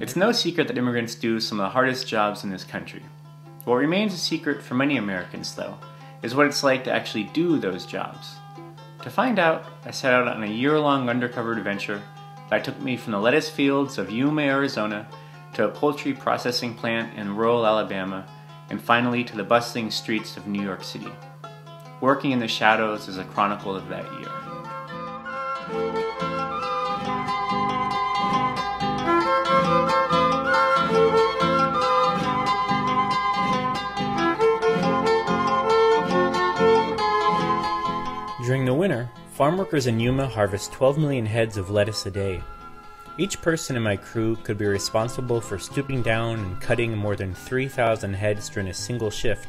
It's no secret that immigrants do some of the hardest jobs in this country. What remains a secret for many Americans, though, is what it's like to actually do those jobs. To find out, I set out on a year-long undercover adventure that took me from the lettuce fields of Yuma, Arizona, to a poultry processing plant in rural Alabama, and finally to the bustling streets of New York City. Working in the shadows is a chronicle of that year. During the winter, farm workers in Yuma harvest 12 million heads of lettuce a day. Each person in my crew could be responsible for stooping down and cutting more than 3,000 heads during a single shift.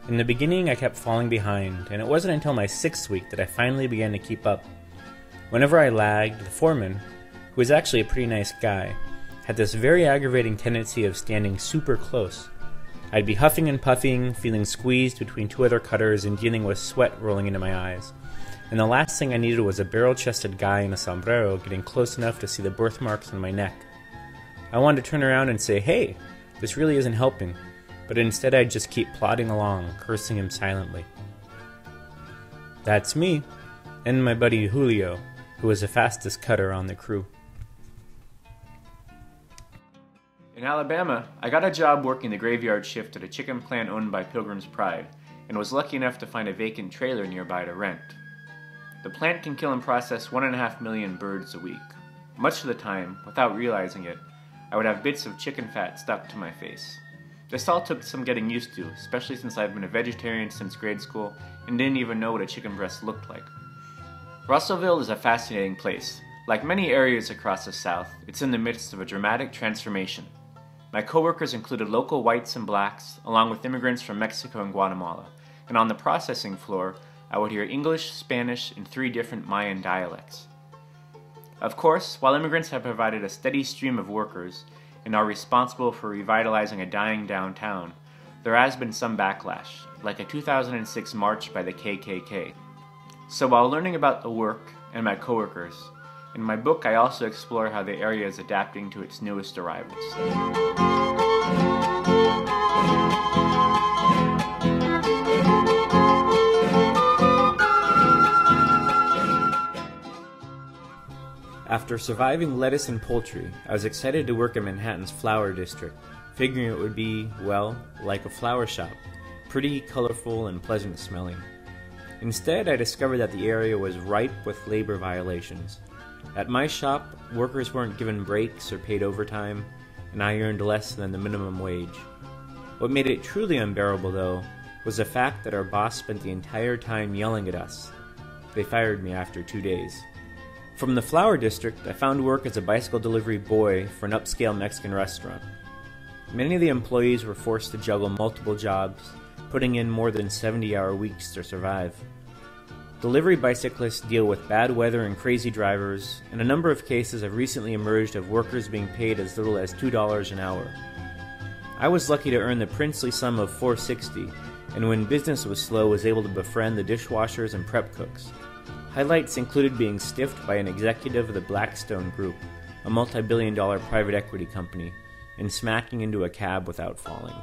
In the beginning, I kept falling behind, and it wasn't until my 6th week that I finally began to keep up. Whenever I lagged, the foreman, who was actually a pretty nice guy, had this very aggravating tendency of standing super close. I'd be huffing and puffing, feeling squeezed between two other cutters and dealing with sweat rolling into my eyes. And the last thing I needed was a barrel-chested guy in a sombrero getting close enough to see the birthmarks on my neck. I wanted to turn around and say, "Hey, this really isn't helping," but instead I'd just keep plodding along, cursing him silently. That's me, and my buddy Julio, who was the fastest cutter on the crew. In Alabama, I got a job working the graveyard shift at a chicken plant owned by Pilgrim's Pride, and was lucky enough to find a vacant trailer nearby to rent. The plant can kill and process 1.5 million birds a week. Much of the time, without realizing it, I would have bits of chicken fat stuck to my face. This all took some getting used to, especially since I've been a vegetarian since grade school and didn't even know what a chicken breast looked like. Russellville is a fascinating place. Like many areas across the South, it's in the midst of a dramatic transformation. My coworkers included local whites and blacks, along with immigrants from Mexico and Guatemala, and on the processing floor, I would hear English, Spanish, and 3 different Mayan dialects. Of course, while immigrants have provided a steady stream of workers and are responsible for revitalizing a dying downtown, there has been some backlash, like a 2006 march by the KKK. So while learning about the work and my coworkers, in my book I also explore how the area is adapting to its newest arrivals. After surviving lettuce and poultry, I was excited to work in Manhattan's flower district, figuring it would be, well, like a flower shop, pretty, colorful, and pleasant smelling. Instead, I discovered that the area was ripe with labor violations. At my shop, workers weren't given breaks or paid overtime, and I earned less than the minimum wage. What made it truly unbearable, though, was the fact that our boss spent the entire time yelling at us. They fired me after 2 days. From the flower district, I found work as a bicycle delivery boy for an upscale Mexican restaurant. Many of the employees were forced to juggle multiple jobs, putting in more than 70-hour weeks to survive. Delivery bicyclists deal with bad weather and crazy drivers, and a number of cases have recently emerged of workers being paid as little as $2 an hour. I was lucky to earn the princely sum of $4.60, and when business was slow was able to befriend the dishwashers and prep cooks. Highlights included being stiffed by an executive of the Blackstone Group, a multi-billion-dollar private equity company, and smacking into a cab without falling.